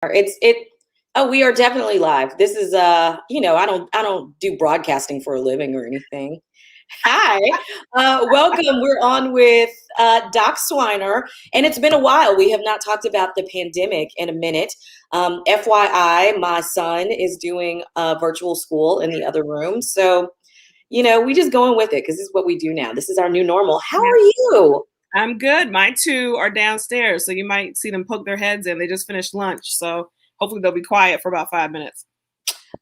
Oh, we are definitely live. This is I don't do broadcasting for a living or anything. Hi. Welcome. We're on with Doc Swiner, and it's been a while. We have not talked about the pandemic in a minute. FYI, my son is doing virtual school in the other room. So, we just going with it because this is what we do now. This is our new normal. How are you? I'm good. My two are downstairs, so you might see them poke their heads in. They just finished lunch, so hopefully they'll be quiet for about 5 minutes.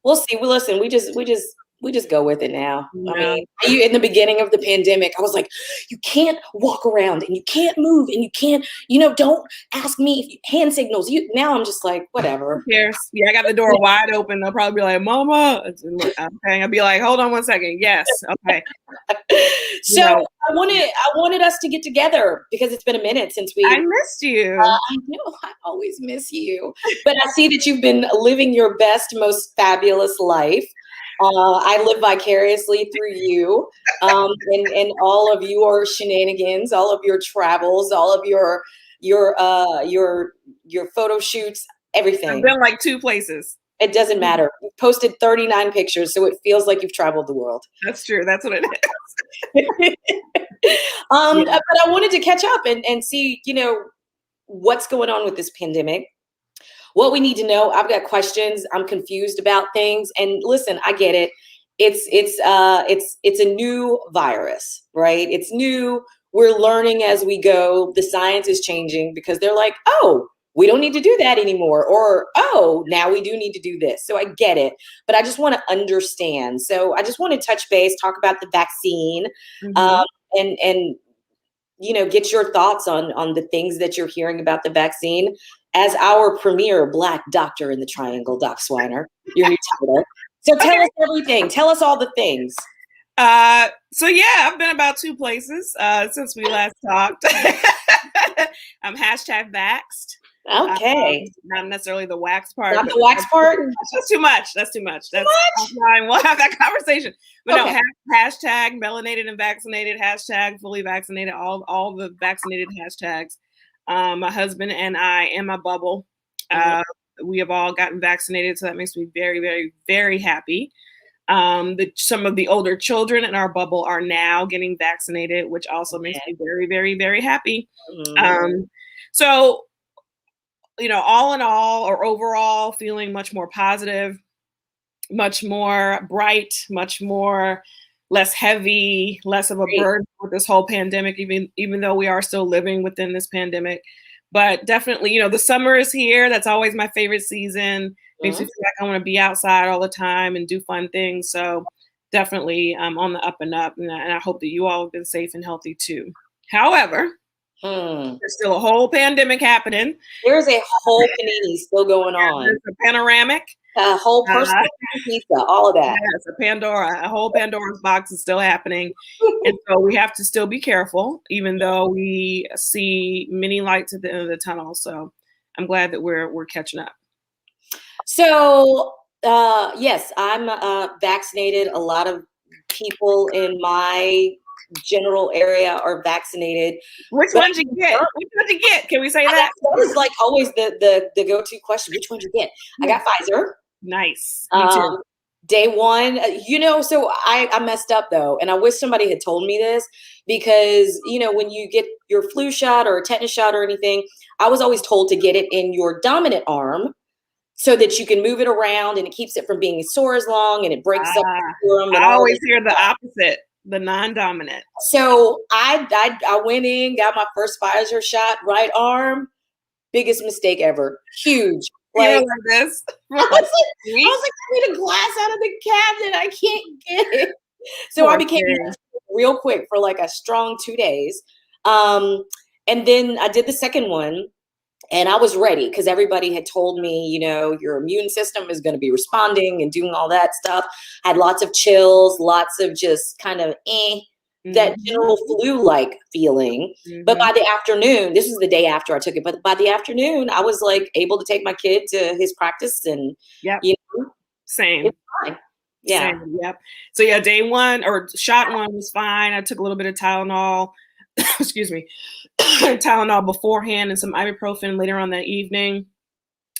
We'll see. Well, listen, we just go with it now. I Yeah. mean, in the beginning of the pandemic, I was like, you can't walk around and you can't move and you can't, don't ask me if you hand signals. Now I'm just like, whatever. Who cares? Yeah, I got the door wide open. They'll probably be like, "Mama," okay. I'll be like, "Hold on one second. Yes, okay." So I wanted us to get together because it's been a minute since we. I missed you. I know I always miss you, but I see that you've been living your best, most fabulous life. I live vicariously through you, and all of your shenanigans, all of your travels, all of your photo shoots, everything. I've been like 2 places. It doesn't matter. You've posted 39 pictures, so it feels like you've traveled the world. That's true. That's what it is. But I wanted to catch up and see, what's going on with this pandemic. What we need to know. I've got questions. I'm confused about things. And listen, I get it. It's a new virus, right? It's new. We're learning as we go. The science is changing because they're like, oh, we don't need to do that anymore. Or, oh, now we do need to do this. So I get it. But I just want to understand. So I just want to touch base, talk about the vaccine, and get your thoughts on the things that you're hearing about the vaccine as our premier Black doctor in the triangle, Doc Swiner, your new title. So tell us everything. Tell us all the things. So yeah, I've been about 2 places since we last talked. I'm #vaxxed. Okay. Not necessarily the wax part. Not the wax part? That's too much. That's too much. That's fine. We'll have that conversation. But okay. No, #melanated and vaccinated, #fully vaccinated, all the vaccinated hashtags. My husband and I and my bubble, we have all gotten vaccinated. So that makes me very, very, very happy. Some of the older children in our bubble are now getting vaccinated, which also makes me very, very, very happy. So, all in all, or overall, feeling much more positive, much more bright, much more less heavy, less of a burden with this whole pandemic, even though we are still living within this pandemic. But definitely, the summer is here. That's always my favorite season. Makes me feel like I want to be outside all the time and do fun things. So definitely on the up and up. And I hope that you all have been safe and healthy too. However, there's still a whole pandemic happening. There's a whole panini still going on. There's a panoramic. A whole personal pizza, all of that. Yes, a whole Pandora's box is still happening. And so we have to still be careful, even though we see many lights at the end of the tunnel. So I'm glad that we're catching up. So, yes, I'm vaccinated. A lot of people in my general area are vaccinated. Which one did you get? Which one did you get? Can we say that? That is like always the go-to question. Which one did you get? I got Pfizer. Nice. Me too. Day one, so I messed up though. And I wish somebody had told me this because, when you get your flu shot or a tetanus shot or anything, I was always told to get it in your dominant arm so that you can move it around and it keeps it from being sore as long and it breaks up the serum. I always hear the opposite, the non-dominant. So I went in, got my first Pfizer shot, right arm, biggest mistake ever. Huge. Like this. I was like, I need a glass out of the cabinet. I can't get it. So I became real quick for like a strong 2 days. And then I did the second one and I was ready because everybody had told me, your immune system is going to be responding and doing all that stuff. I had lots of chills, lots of just kind of that general flu-like feeling. But by the afternoon, this was the day after I took it, but by the afternoon, I was like able to take my kid to his practice and, Same. It's fine. Yeah. Same. Yep. So yeah, day one or shot one was fine. I took a little bit of Tylenol, excuse me, Tylenol beforehand and some ibuprofen later on that evening.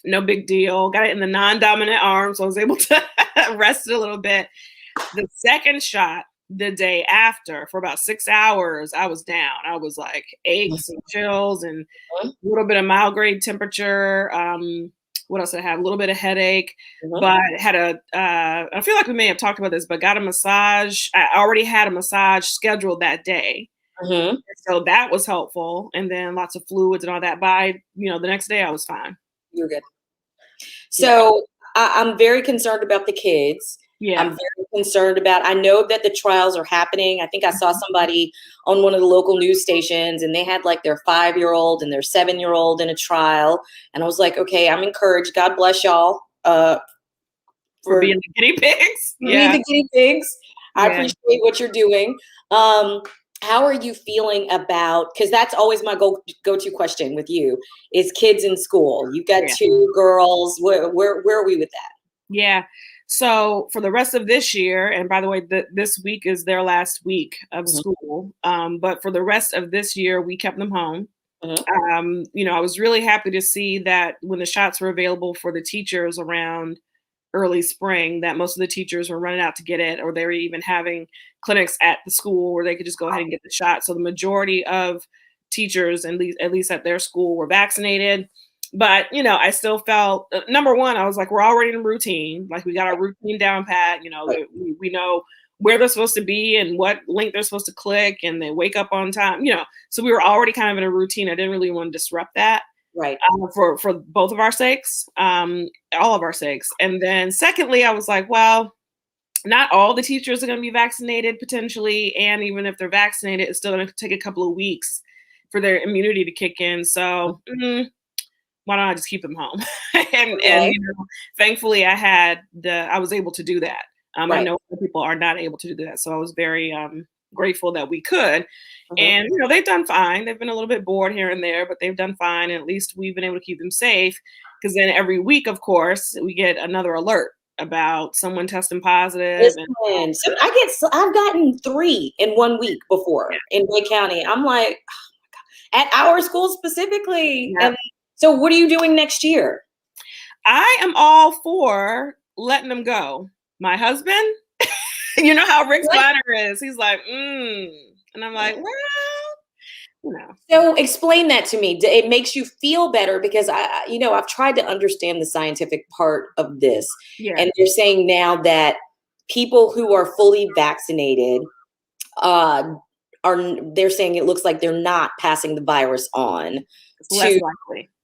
No big deal. Got it in the non-dominant arm, so I was able to rest it a little bit. The second shot, the day after, for about 6 hours, I was down. I was like aches and chills and a little bit of mild grade temperature. What else did I have? A little bit of headache, but had I feel like we may have talked about this, but got a massage. I already had a massage scheduled that day. So that was helpful. And then lots of fluids and all that. By, the next day I was fine. You're good. So I'm very concerned about the kids. Yeah. I'm very concerned about, I know that the trials are happening. I think I saw somebody on one of the local news stations and they had like their 5-year-old and their 7-year-old in a trial. And I was like, okay, I'm encouraged. God bless y'all. For being the guinea pigs. Yeah. The guinea pigs. I appreciate what you're doing. How are you feeling about, because that's always my go-to question with you, is kids in school. You've got 2 girls. Where are we with that? Yeah. So for the rest of this year, and by the way, this week is their last week of school. But for the rest of this year, we kept them home. I was really happy to see that when the shots were available for the teachers around early spring, that most of the teachers were running out to get it, or they were even having clinics at the school where they could just go ahead and get the shot. So the majority of teachers, at least at their school, were vaccinated. But, I still felt, number one, I was like, we're already in a routine. Like, we got our routine down pat. We know where they're supposed to be and what link they're supposed to click, and they wake up on time, so we were already kind of in a routine. I didn't really want to disrupt that. Right. For both of our sakes, all of our sakes. And then secondly, I was like, well, not all the teachers are going to be vaccinated potentially. And even if they're vaccinated, it's still going to take a couple of weeks for their immunity to kick in. So why don't I just keep them home? and thankfully I was able to do that. I know other people are not able to do that. So I was very grateful that we could. And, they've done fine. They've been a little bit bored here and there, but they've done fine. And at least we've been able to keep them safe, because then every week, of course, we get another alert about someone testing positive. So I've gotten 3 in 1 week before in Wake County. I'm like, oh my God, at our school specifically. And so what are you doing next year? I am all for letting them go. My husband, you know how Rick Swiner is. He's like, and I'm like, well, So explain that to me. It makes you feel better, because I've tried to understand the scientific part of this. And they're saying now that people who are fully vaccinated they're saying it looks like they're not passing the virus on.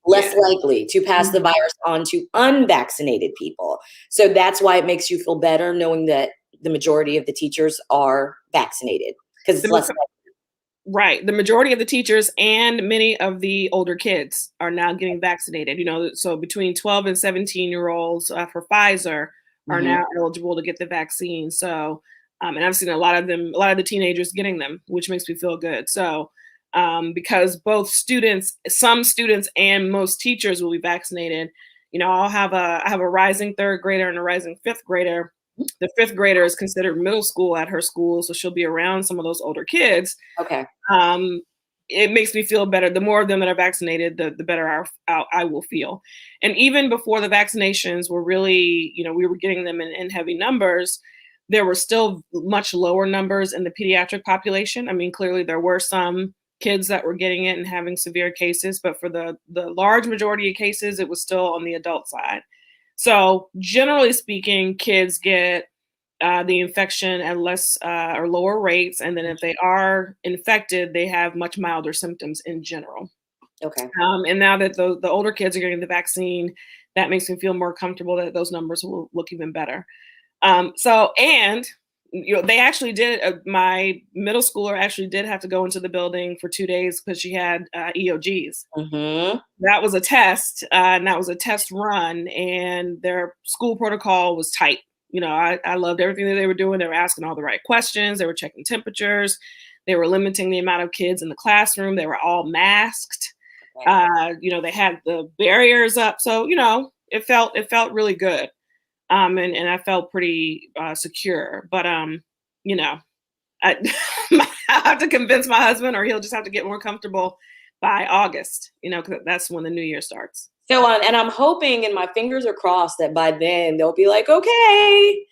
Less likely to pass the virus on to unvaccinated people. So that's why it makes you feel better knowing that the majority of the teachers are vaccinated, because it's less likely. Right. The majority of the teachers and many of the older kids are now getting vaccinated. So between 12 and 17-year-olds for Pfizer are now eligible to get the vaccine. So, and I've seen a lot of the teenagers getting them, which makes me feel good. So, because some students and most teachers will be vaccinated. I have a rising 3rd grader and a rising 5th grader. The 5th grader is considered middle school at her school, so she'll be around some of those older kids. Okay. It makes me feel better. The more of them that are vaccinated, the better I will feel. And even before the vaccinations were really, we were getting them in heavy numbers, there were still much lower numbers in the pediatric population. I mean, clearly there were some kids that were getting it and having severe cases, but for the large majority of cases, it was still on the adult side. So generally speaking, kids get the infection at less or lower rates. And then if they are infected, they have much milder symptoms in general. Okay. And now that the older kids are getting the vaccine, that makes me feel more comfortable that those numbers will look even better. They actually did, my middle schooler actually did have to go into the building for 2 days because she had EOGs. That was a test, and that was a test run, and their school protocol was tight. I loved everything that they were doing. They were asking all the right questions. They were checking temperatures. They were limiting the amount of kids in the classroom. They were all masked. They had the barriers up. So, it felt really good. And I felt pretty secure, but I have to convince my husband, or he'll just have to get more comfortable by August, because that's when the new year starts. So, and I'm hoping, and my fingers are crossed, that by then they'll be like, okay,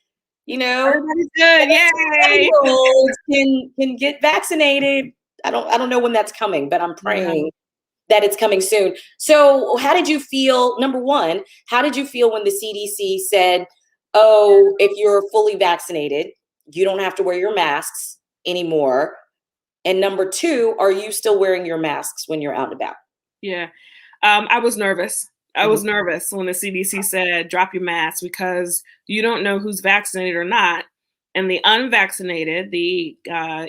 you know, everybody's good. Yay! can get vaccinated. I don't know when that's coming, but I'm praying that it's coming soon. So, how did you feel? Number one, how did you feel when the CDC said, "Oh, if you're fully vaccinated, you don't have to wear your masks anymore"? And number two, are you still wearing your masks when you're out and about? Yeah. I was nervous. I was nervous when the CDC said drop your mask because you don't know who's vaccinated or not. And the unvaccinated, the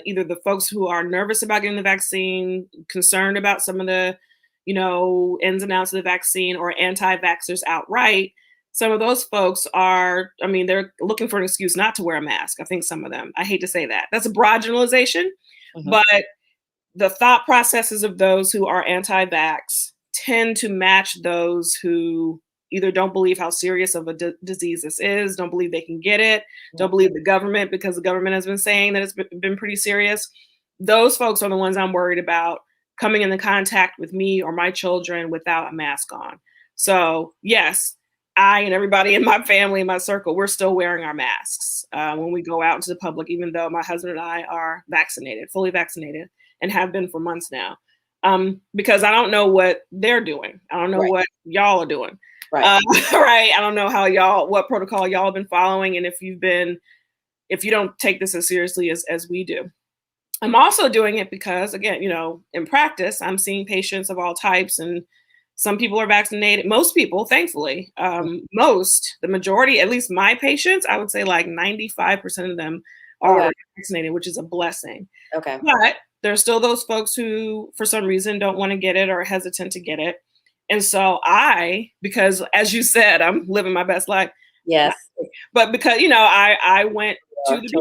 either the folks who are nervous about getting the vaccine, concerned about some of the, ins and outs of the vaccine, or anti-vaxxers outright, some of those folks are, I mean, they're looking for an excuse not to wear a mask. I think some of them, I hate to say that. That's a broad generalization, but the thought processes of those who are anti-vax tend to match those who either don't believe how serious of a disease this is, don't believe they can get it, don't believe the government because the government has been saying that it's been pretty serious. Those folks are the ones I'm worried about coming into contact with me or my children without a mask on. So yes, I and everybody in my family, in my circle, we're still wearing our masks when we go out into the public, even though my husband and I are vaccinated, fully vaccinated, and have been for months now. Because I don't know what they're doing. I don't know what y'all are doing. Right. I don't know what protocol y'all have been following. And if you don't take this as seriously as we do. I'm also doing it because, again, in practice, I'm seeing patients of all types, and some people are vaccinated. Most people, thankfully, the majority, at least my patients, I would say like 95% of them are vaccinated, which is a blessing. Okay. But there's still those folks who, for some reason, don't want to get it or are hesitant to get it. And so because as you said, I'm living my best life. Yes. But because, I went to the beach,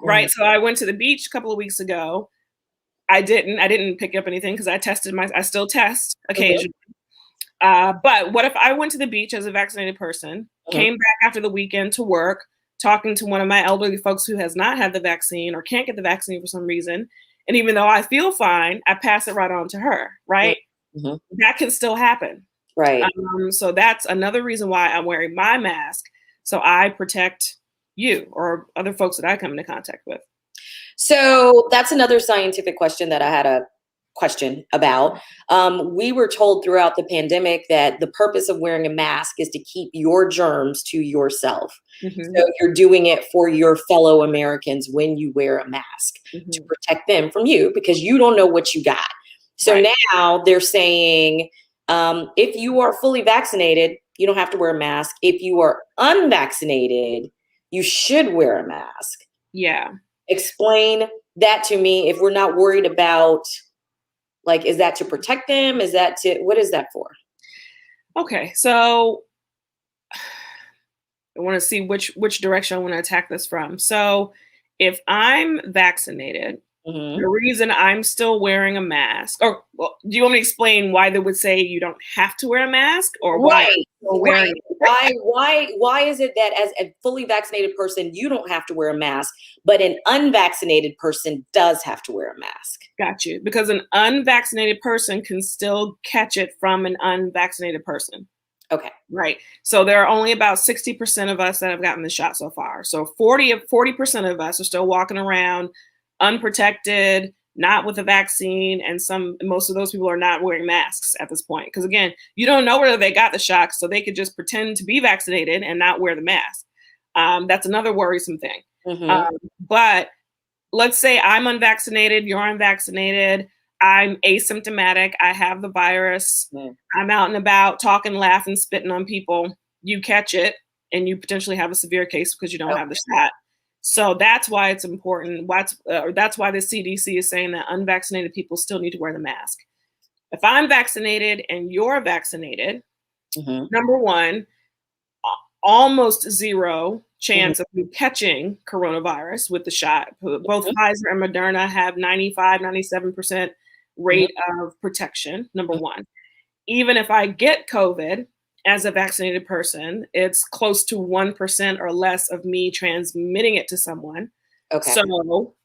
right? So I went to the beach a couple of weeks ago. I didn't pick up anything because I still test occasionally. But what if I went to the beach as a vaccinated person, came back after the weekend to work, talking to one of my elderly folks who has not had the vaccine or can't get the vaccine for some reason, and even though I feel fine, I pass it right on to her, right? That can still happen. Right. So that's another reason why I'm wearing my mask, so I protect you or other folks that I come into contact with. So that's another scientific question that I had a question about. We were told throughout the pandemic that the purpose of wearing a mask is to keep your germs to yourself. So you're doing it for your fellow Americans when you wear a mask to protect them from you, because you don't know what you got. So now they're saying, if you are fully vaccinated, you don't have to wear a mask. If you are unvaccinated, you should wear a mask. Yeah. Explain that to me. If we're not worried about, like, is that to protect them? What is that for? Okay. So I want to see which direction I want to attack this from. So if I'm vaccinated, the reason I'm still wearing a mask, or do you want me to explain why they would say you don't have to wear a mask, or why I'm still wearing it? Why is it that as a fully vaccinated person, you don't have to wear a mask, but an unvaccinated person does have to wear a mask? Got you. Because an unvaccinated person can still catch it from an unvaccinated person. Okay. Right. So there are only about 60% of us that have gotten the shot so far. So 40% of us are still walking around unprotected, not with a vaccine, and most of those people are not wearing masks at this point. Because again, you don't know whether they got the shot, so they could just pretend to be vaccinated and not wear the mask. That's another worrisome thing. But let's say I'm unvaccinated, you're unvaccinated, I'm asymptomatic, I have the virus, I'm out and about talking, laughing, spitting on people, you catch it, and you potentially have a severe case because you don't have the shot. So that's why it's important. That's why the CDC is saying that unvaccinated people still need to wear the mask. If I'm vaccinated and you're vaccinated, number one, almost zero chance of you catching coronavirus with the shot. Both Pfizer and Moderna have 95, 97% rate of protection, number one. Even if I get COVID as a vaccinated person, it's close to 1% or less of me transmitting it to someone. Okay. So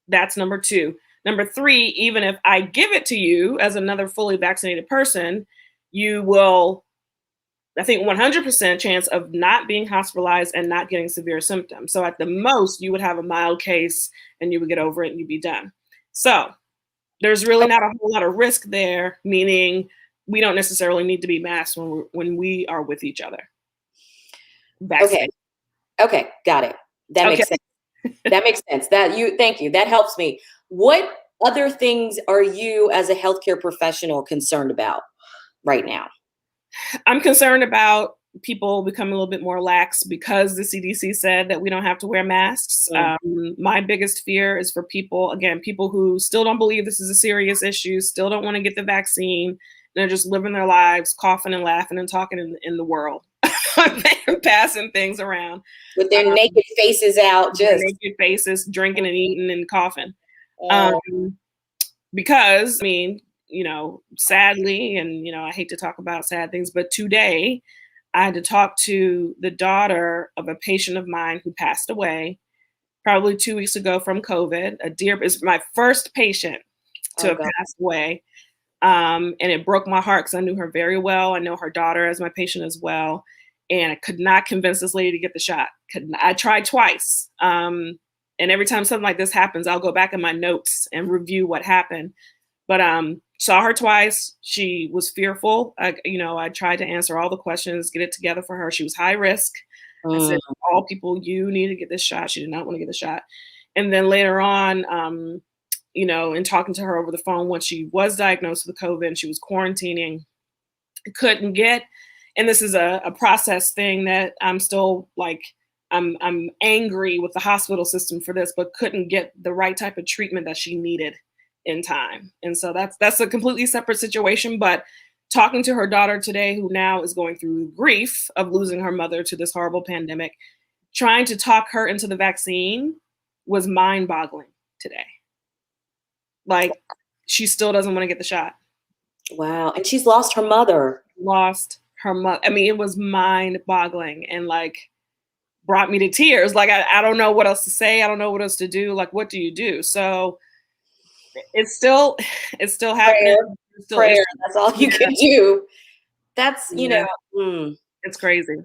that's number two. Number three, even if I give it to you as another fully vaccinated person, you will I think 100% chance of not being hospitalized and not getting severe symptoms. So at the most, you would have a mild case and you would get over it and you'd be done. So there's really not a whole lot of risk there, meaning we don't necessarily need to be masked when we are with each other. Okay. Okay. Got it. That makes sense. That makes sense. Thank you. That helps me. What other things are you as a healthcare professional concerned about right now? I'm concerned about people becoming a little bit more lax because the CDC said that we don't have to wear masks. My biggest fear is for people who still don't believe this is a serious issue, still don't want to get the vaccine. They're just living their lives, coughing and laughing and talking in the world, passing things around. With their naked faces out, just naked faces, drinking and eating and coughing. Because, I mean, sadly, and, I hate to talk about sad things, but today I had to talk to the daughter of a patient of mine who passed away probably 2 weeks ago from COVID. Is my first patient to have passed away. And it broke my heart because I knew her very well. I know her daughter as my patient as well. And I could not convince this lady to get the shot. I tried twice. And every time something like this happens, I'll go back in my notes and review what happened. But saw her twice. She was fearful. I tried to answer all the questions, get it together for her. She was high risk. I said, all people, you need to get this shot. She did not want to get the shot. And then later on, in talking to her over the phone, when she was diagnosed with COVID and she was quarantining, couldn't get, and this is a process thing that I'm still I'm angry with the hospital system for this, but couldn't get the right type of treatment that she needed in time. And so that's a completely separate situation. But talking to her daughter today, who now is going through grief of losing her mother to this horrible pandemic, trying to talk her into the vaccine was mind-boggling today. She still doesn't want to get the shot. Wow. And she's lost her mother. I mean, it was mind-boggling and brought me to tears. I don't know what else to say. I don't know what else to do. What do you do? So it's still happening. Prayer. That's all you can do. That's, it's crazy.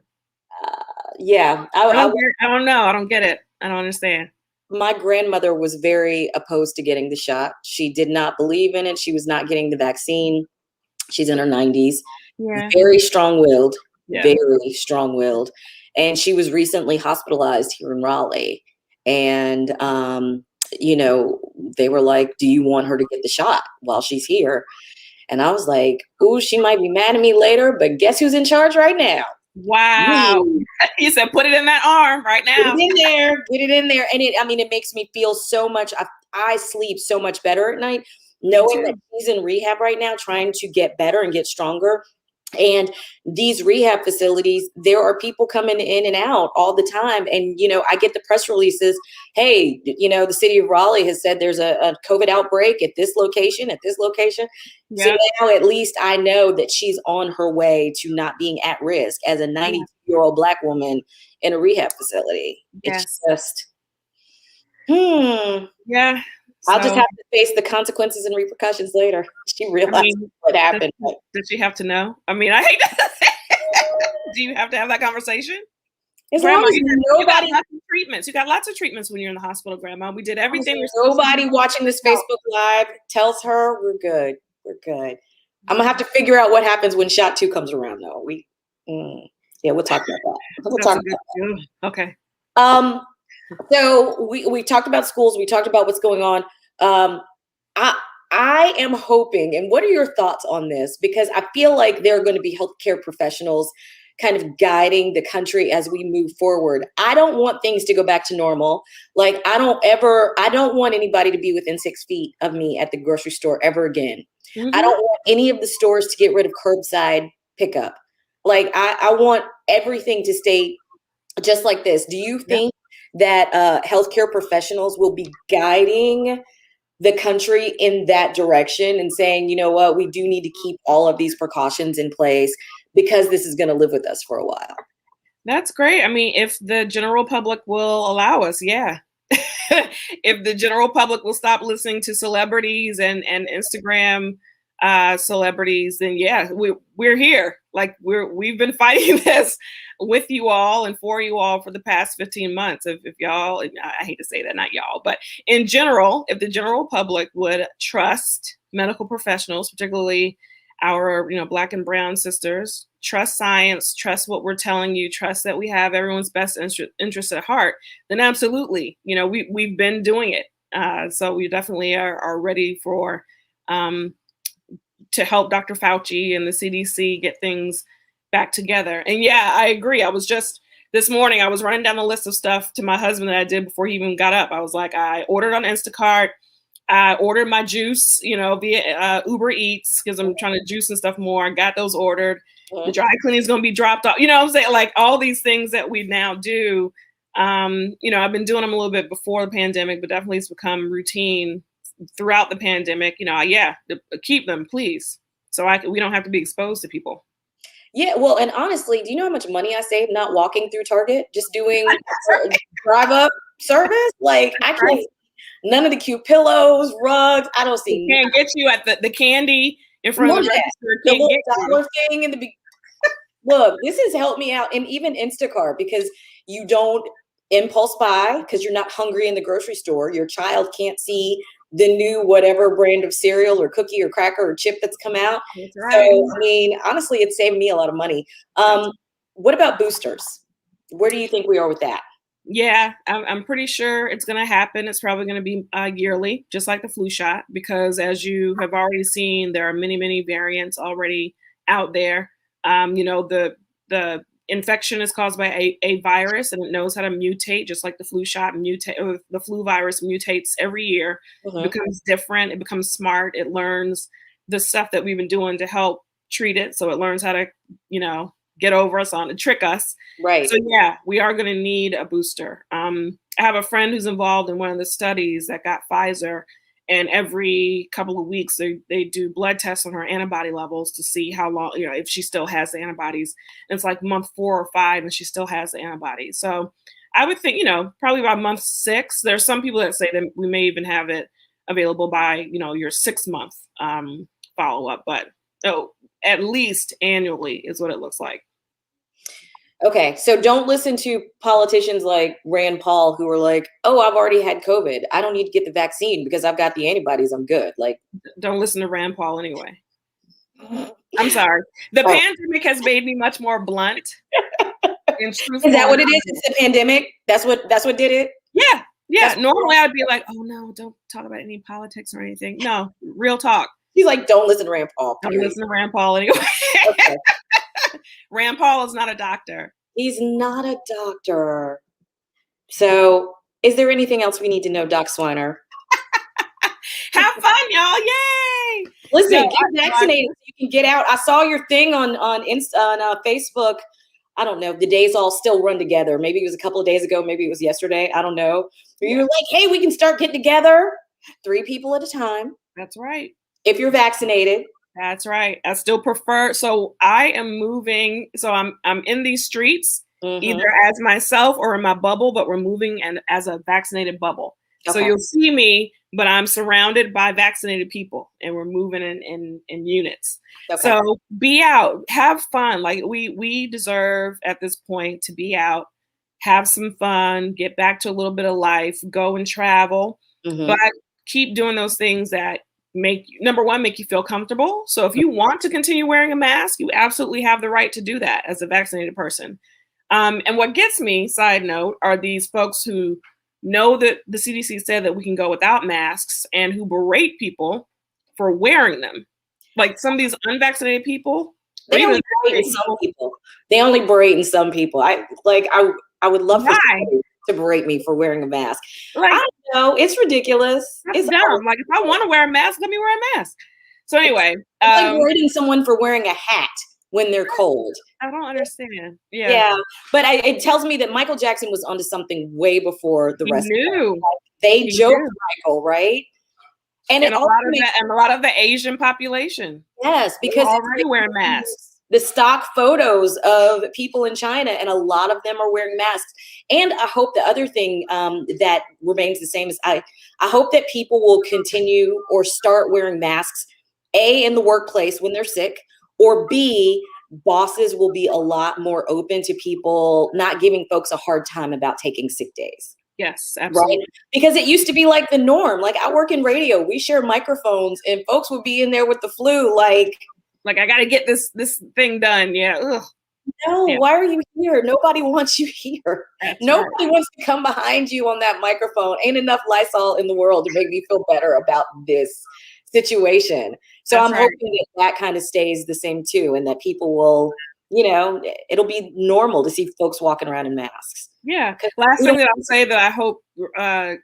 Yeah. I don't know. I don't get it. I don't understand. My grandmother was very opposed to getting the shot. She did not believe in it. She was not getting the vaccine. She's in her 90s. Yeah. Very strong-willed. Yeah. Very strong-willed. And she was recently hospitalized here in Raleigh. And, they were like, do you want her to get the shot while she's here? And I was like, ooh, she might be mad at me later, but guess who's in charge right now? Wow. You said, put it in that arm right now. Get it in there. And it makes me feel so much. I sleep so much better at night, knowing that she's in rehab right now, trying to get better and get stronger. And these rehab facilities, there are people coming in and out all the time. And, I get the press releases. Hey, the city of Raleigh has said there's a COVID outbreak at this location, Yeah. So now at least I know that she's on her way to not being at risk as a 92-year-old Black woman in a rehab facility. Yes. It's just, Yeah. I'll just have to face the consequences and repercussions later. She realized what happened. Does she have to know? I mean, I hate that. Do you have to have that conversation? As long as you got lots of treatments. You got lots of treatments when you're in the hospital, Grandma. We did everything. Nobody watching this Facebook Live tells her we're good. We're good. I'm going to have to figure out what happens when shot 2 comes around, though. We'll talk about that. Okay. So we talked about schools. We talked about what's going on. I am hoping, and what are your thoughts on this? Because I feel like there are going to be healthcare professionals kind of guiding the country as we move forward. I don't want things to go back to normal. I don't want anybody to be within 6 feet of me at the grocery store ever again. Mm-hmm. I don't want any of the stores to get rid of curbside pickup. I want everything to stay just like this. Do you think that healthcare professionals will be guiding the country in that direction and saying, you know what, we do need to keep all of these precautions in place because this is going to live with us for a while? That's great. I mean, if the general public will allow us, yeah. If the general public will stop listening to celebrities and Instagram celebrities, then yeah, we're here. Like we've been fighting this with you all and for you all for the past 15 months. If y'all, I hate to say that, not y'all, but in general, if the general public would trust medical professionals, particularly our Black and brown sisters, trust science, trust what we're telling you, trust that we have everyone's best interest at heart, then absolutely, we've been doing it. So we definitely are ready for to help Dr. Fauci and the CDC get things back together. And yeah, I agree. I was just this morning, I was running down the list of stuff to my husband that I did before he even got up. I was like, I ordered on Instacart. I ordered my juice, via Uber Eats because I'm trying to juice and stuff more. I got those ordered. The dry cleaning is going to be dropped off. What I'm saying? Like all these things that we now do. I've been doing them a little bit before the pandemic, but definitely it's become routine throughout the pandemic. Keep them, please, so we don't have to be exposed to people. Yeah, well, and honestly, do you know how much money I saved not walking through Target, just doing drive up service? Like I can't. None of the cute pillows, rugs. I don't see. Can't get you at the candy in front of the register. The little dollar thing in the look. This has helped me out, and even Instacart, because you don't impulse buy because you're not hungry in the grocery store. Your child can't see the new whatever brand of cereal or cookie or cracker or chip that's come out. That's right. So I mean, honestly, it saved me a lot of money. What about boosters? Where do you think we are with that? Yeah, I'm pretty sure it's going to happen. It's probably going to be yearly, just like the flu shot, because as you have already seen, there are many, many variants already out there. The infection is caused by a virus, and it knows how to mutate, just like the flu shot or the flu virus mutates every year. It becomes different. It becomes smart. It learns the stuff that we've been doing to help treat it. So it learns how to, get over us on to trick us. Right. So yeah, we are going to need a booster. I have a friend who's involved in one of the studies that got Pfizer, and every couple of weeks they do blood tests on her antibody levels to see how long, if she still has the antibodies. And it's like month 4 or 5 and she still has the antibodies. So I would think, probably by month 6, there's some people that say that we may even have it available by, your 6-month follow-up, but at least annually is what it looks like. Okay, so don't listen to politicians like Rand Paul who are like, "Oh, I've already had COVID. I don't need to get the vaccine because I've got the antibodies. I'm good." Like, don't listen to Rand Paul anyway. I'm sorry. The pandemic has made me much more blunt. And is that what it is? It's the pandemic. That's what did it. Yeah, yeah. Normally I'd be like, "Oh no, don't talk about any politics or anything." No, real talk. He's like, "Don't listen to Rand Paul." Don't listen to Rand Paul anyway. Okay. Rand Paul is not a doctor. He's not a doctor. So is there anything else we need to know, Doc Swiner? Have fun, y'all. Yay. Listen, get vaccinated so you can get out. I saw your thing on Facebook. I don't know. The days all still run together. Maybe it was a couple of days ago. Maybe it was yesterday. I don't know. You were like, "Hey, we can start getting together 3 people at a time." That's right. If you're vaccinated. That's right. I still prefer. So I am moving. So I'm in these streets, either as myself or in my bubble, but we're moving and as a vaccinated bubble. Okay. So you'll see me, but I'm surrounded by vaccinated people, and we're moving in units. Okay. So be out, have fun. Like we deserve at this point to be out, have some fun, get back to a little bit of life, go and travel, but keep doing those things that make you feel comfortable. So if you want to continue wearing a mask, you absolutely have the right to do that as a vaccinated person. And what gets me, side note, are these folks who know that the CDC said that we can go without masks and who berate people for wearing them. Like some of these unvaccinated people, they only berate in some people. They only berate in some people. I would love for somebody to berate me for wearing a mask. Like, I don't know. It's ridiculous. It's dumb. Like if I want to wear a mask, let me wear a mask. So anyway, it's like berating someone for wearing a hat when they're cold. I don't understand. Yeah. Yeah. But it tells me that Michael Jackson was onto something way before the rest of them. Like, they joked Michael, right? And a lot of the Asian population. Yes, because they're already wearing masks. The stock photos of people in China, and a lot of them are wearing masks. And I hope the other thing that remains the same is I hope that people will continue or start wearing masks A, in the workplace when they're sick, or B, bosses will be a lot more open to people not giving folks a hard time about taking sick days. Yes, absolutely. Right? Because it used to be like the norm. Like I work in radio, we share microphones, and folks would be in there with the flu, like I got to get this thing done. Yeah. Ugh. no, Yeah. why are you here? Nobody wants you here. That's Nobody right. wants to come behind you on that microphone. Ain't enough Lysol in the world to make me feel better about this situation. So That's I'm right. hoping that that kind of stays the same too, and that people will, it'll be normal to see folks walking around in masks. Yeah. 'Cause Last we thing don't- that I'll say that I hope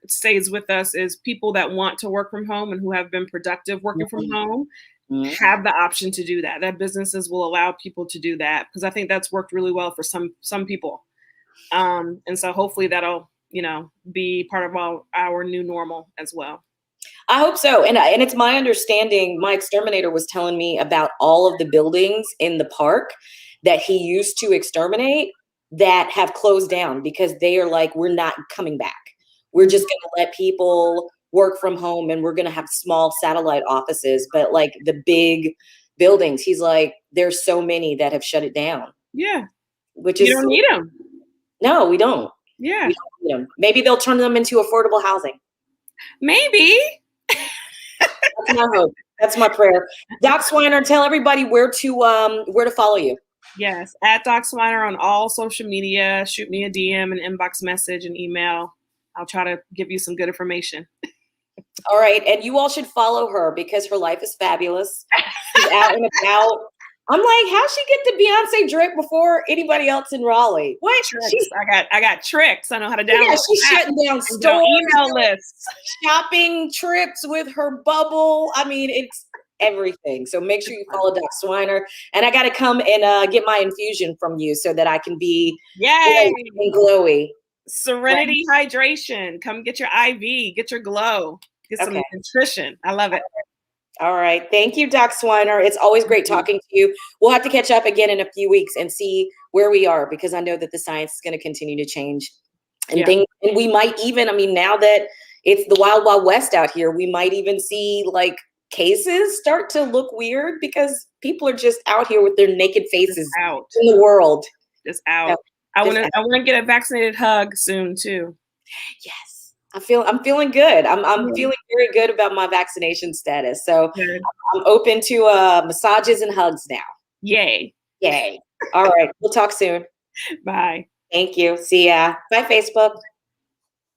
stays with us is people that want to work from home and who have been productive working from home have the option to do that. That businesses will allow people to do that, because I think that's worked really well for some people. And so hopefully that'll, be part of our new normal as well. I hope so. And it's my understanding, my exterminator was telling me about all of the buildings in the park that he used to exterminate that have closed down because they are like, we're not coming back. We're just going to let people work from home, and we're going to have small satellite offices. But like the big buildings, he's like, there's so many that have shut it down. Yeah. Which You is don't need them. No, we don't. Yeah. We don't need them. Maybe they'll turn them into affordable housing. Maybe. That's my hope. That's my prayer. Doc Swiner, tell everybody where to follow you. Yes, at Doc Swiner on all social media. Shoot me a DM, an inbox message, an email. I'll try to give you some good information. All right, and you all should follow her because her life is fabulous. She's out and about. I'm like, how'd she get the Beyonce drip before anybody else in Raleigh? What? I got tricks. I know how to download. Yeah, she's shutting down stores, email lists, shopping trips with her bubble. I mean, it's everything. So make sure you follow Doc Swiner. And I got to come and get my infusion from you so that I can be and glowy. Serenity hydration. Come get your IV. Get your glow. Get some nutrition. I love it. All right. Thank you, Doc Swiner. It's always great talking to you. We'll have to catch up again in a few weeks and see where we are, because I know that the science is going to continue to change and things. And we might even, now that it's the wild, wild west out here, we might even see like cases start to look weird because people are just out here with their naked faces out in the world. Just out. I want to get a vaccinated hug soon too. Yes. I'm feeling good. I'm feeling very good about my vaccination status. So I'm open to massages and hugs now. Yay. Yay. All right. We'll talk soon. Bye. Thank you. See ya. Bye, Facebook.